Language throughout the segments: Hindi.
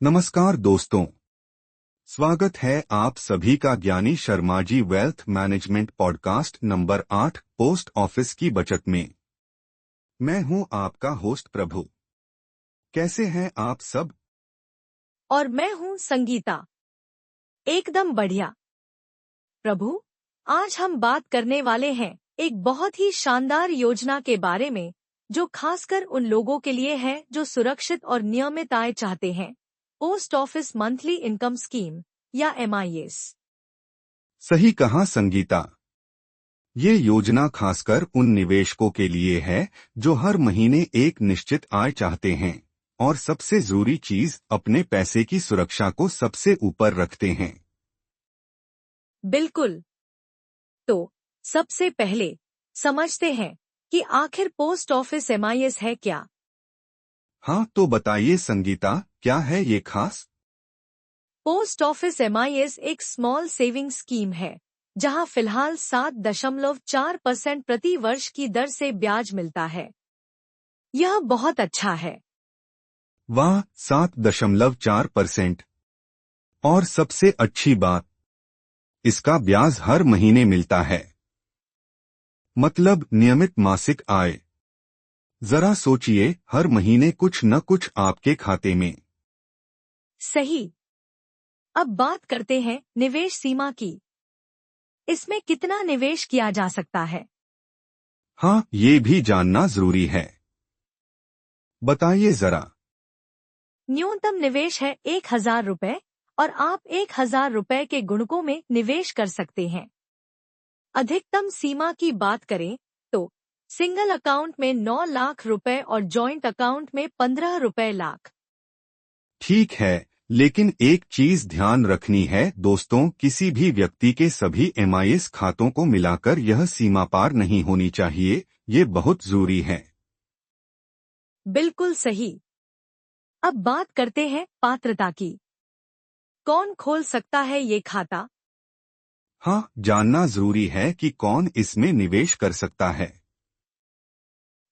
नमस्कार दोस्तों, स्वागत है आप सभी का Gyani Sharma ji wealth management podcast number 8 post office की बचत में। मैं हूं आपका होस्ट प्रभु। कैसे हैं आप सब? और मैं हूँ संगीता। एकदम बढ़िया प्रभु। आज हम बात करने वाले हैं एक बहुत ही शानदार योजना के बारे में, जो खासकर उन लोगों के लिए है जो सुरक्षित और नियमित आय चाहते हैं। Post office monthly income scheme या MIS। सही कहा संगीता। ये योजना खासकर उन निवेशकों के लिए है जो हर महीने एक निश्चित आय चाहते हैं और सबसे जरूरी चीज अपने पैसे की सुरक्षा को सबसे ऊपर रखते हैं। बिल्कुल। तो सबसे पहले समझते हैं कि आखिर पोस्ट ऑफिस MIS है क्या। हाँ, तो बताइए संगीता, क्या है ये खास? पोस्ट ऑफिस MIS एक स्मॉल सेविंग स्कीम है, जहां फिलहाल 7.4% प्रति वर्ष की दर से ब्याज मिलता है। यह बहुत अच्छा है। वाह, 7.4%। और सबसे अच्छी बात, इसका ब्याज हर महीने मिलता है, मतलब नियमित मासिक आय। जरा सोचिए, हर महीने कुछ न कुछ आपके खाते में। सही। अब बात करते हैं निवेश सीमा की। इसमें कितना निवेश किया जा सकता है? हाँ, ये भी जानना जरूरी है। बताइए जरा। न्यूनतम निवेश है 1,000 रुपए और आप 1,000 रुपए के गुणकों में निवेश कर सकते हैं। अधिकतम सीमा की बात करें तो सिंगल अकाउंट में 9 लाख रुपए और जॉइंट अकाउंट में 15 रुपए लाख। ठीक है, लेकिन एक चीज ध्यान रखनी है दोस्तों, किसी भी व्यक्ति के सभी MIS खातों को मिलाकर यह सीमा पार नहीं होनी चाहिए। ये बहुत जरूरी है। बिल्कुल सही। अब बात करते हैं पात्रता की। कौन खोल सकता है ये खाता? हाँ, जानना जरूरी है कि कौन इसमें निवेश कर सकता है।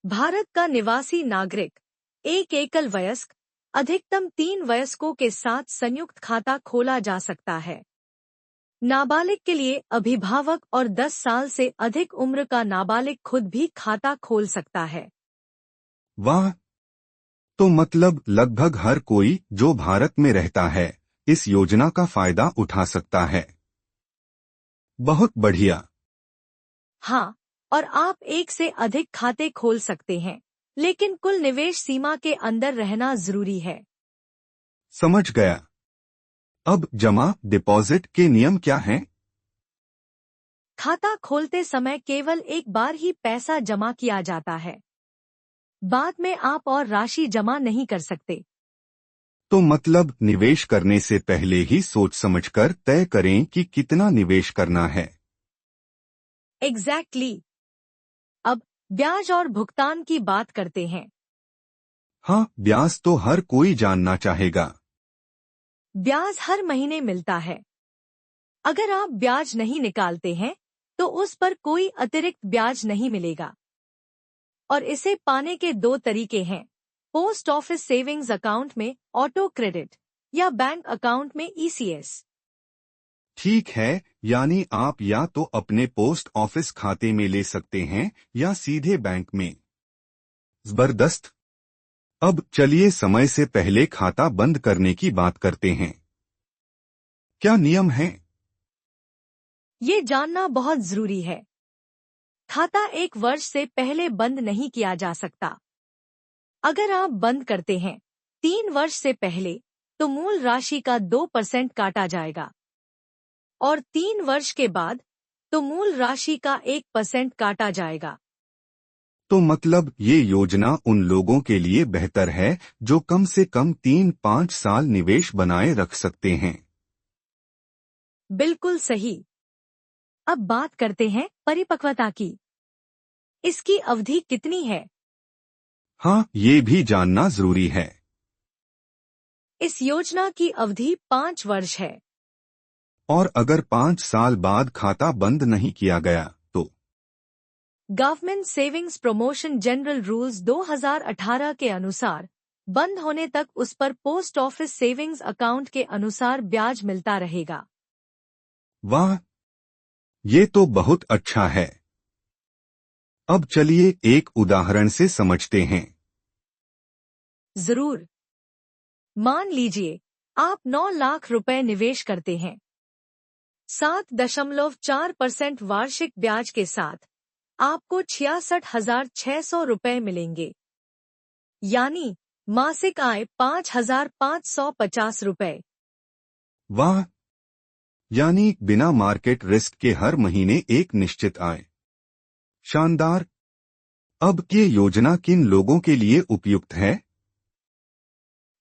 भारत का निवासी नागरिक, एक एकल वयस्क, अधिकतम 3 वयस्कों के साथ संयुक्त खाता खोला जा सकता है। नाबालिग के लिए अभिभावक और 10 साल से अधिक उम्र का नाबालिग खुद भी खाता खोल सकता है। वाह, तो मतलब लगभग हर कोई जो भारत में रहता है इस योजना का फायदा उठा सकता है। बहुत बढ़िया। हाँ, और आप एक से अधिक खाते खोल सकते हैं, लेकिन कुल निवेश सीमा के अंदर रहना जरूरी है। समझ गया। अब जमा डिपॉजिट के नियम क्या हैं? खाता खोलते समय केवल एक बार ही पैसा जमा किया जाता है। बाद में आप और राशि जमा नहीं कर सकते। तो मतलब निवेश करने से पहले ही सोच समझकर तय करें कि कितना निवेश करना है। एग्जैक्टली। अब ब्याज और भुगतान की बात करते हैं। हाँ, ब्याज तो हर कोई जानना चाहेगा। ब्याज हर महीने मिलता है। अगर आप ब्याज नहीं निकालते हैं तो उस पर कोई अतिरिक्त ब्याज नहीं मिलेगा। और इसे पाने के 2 तरीके हैं, पोस्ट ऑफिस सेविंग्स अकाउंट में ऑटो क्रेडिट या बैंक अकाउंट में ECS। ठीक है, यानी आप या तो अपने पोस्ट ऑफिस खाते में ले सकते हैं या सीधे बैंक में। जबरदस्त। अब चलिए समय से पहले खाता बंद करने की बात करते हैं। क्या नियम है? ये जानना बहुत जरूरी है। खाता 1 वर्ष से पहले बंद नहीं किया जा सकता। अगर आप बंद करते हैं 3 वर्ष से पहले, तो मूल राशि का 2% काटा जाएगा। और 3 वर्ष के बाद तो मूल राशि का 1% काटा जाएगा। तो मतलब ये योजना उन लोगों के लिए बेहतर है जो कम से कम 3-5 साल निवेश बनाए रख सकते हैं। बिल्कुल सही। अब बात करते हैं परिपक्वता की। इसकी अवधि कितनी है? हाँ, ये भी जानना जरूरी है। इस योजना की अवधि 5 वर्ष है। और अगर 5 साल बाद खाता बंद नहीं किया गया तो? Government savings promotion general rules 2018 के अनुसार बंद होने तक उस पर पोस्ट ऑफिस सेविंग्स अकाउंट के अनुसार ब्याज मिलता रहेगा। वाह, ये तो बहुत अच्छा है। अब चलिए एक उदाहरण से समझते हैं। जरूर। मान लीजिए आप 9 लाख रुपए निवेश करते हैं। 7.4% वार्षिक ब्याज के साथ आपको 66,600 रुपए मिलेंगे, यानी मासिक आय 5,550 रुपए। वाह, यानी बिना मार्केट रिस्क के हर महीने एक निश्चित आय। शानदार। अब ये योजना किन लोगों के लिए उपयुक्त है?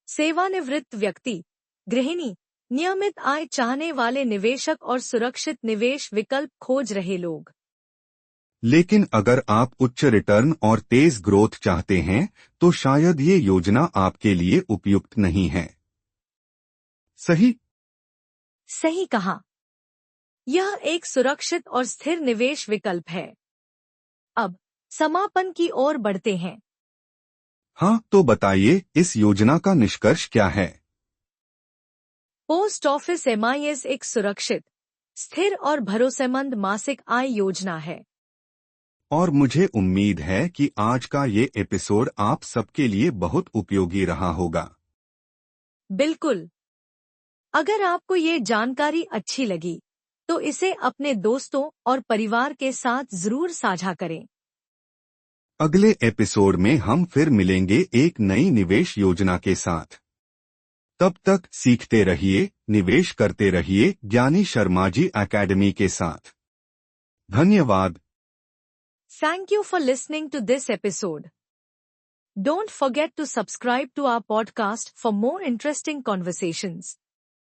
सेवानिवृत्त व्यक्ति, गृहिणी, नियमित आय चाहने वाले निवेशक और सुरक्षित निवेश विकल्प खोज रहे लोग। लेकिन अगर आप उच्च रिटर्न और तेज ग्रोथ चाहते हैं तो शायद ये योजना आपके लिए उपयुक्त नहीं है। सही? सही कहा। यह एक सुरक्षित और स्थिर निवेश विकल्प है। अब समापन की ओर बढ़ते हैं। हाँ, तो बताइए इस योजना का निष्कर्ष क्या है? पोस्ट ऑफिस MIS एक सुरक्षित, स्थिर और भरोसेमंद मासिक आय योजना है। और मुझे उम्मीद है कि आज का ये एपिसोड आप सबके लिए बहुत उपयोगी रहा होगा। बिल्कुल। अगर आपको ये जानकारी अच्छी लगी तो इसे अपने दोस्तों और परिवार के साथ जरूर साझा करें। अगले एपिसोड में हम फिर मिलेंगे एक नई निवेश योजना के साथ। तब तक सीखते रहिए, निवेश करते रहिए ज्ञानी शर्मा जी एकेडमी के साथ। धन्यवाद। Thank you for listening to this episode. Don't forget to subscribe to our podcast for more interesting conversations.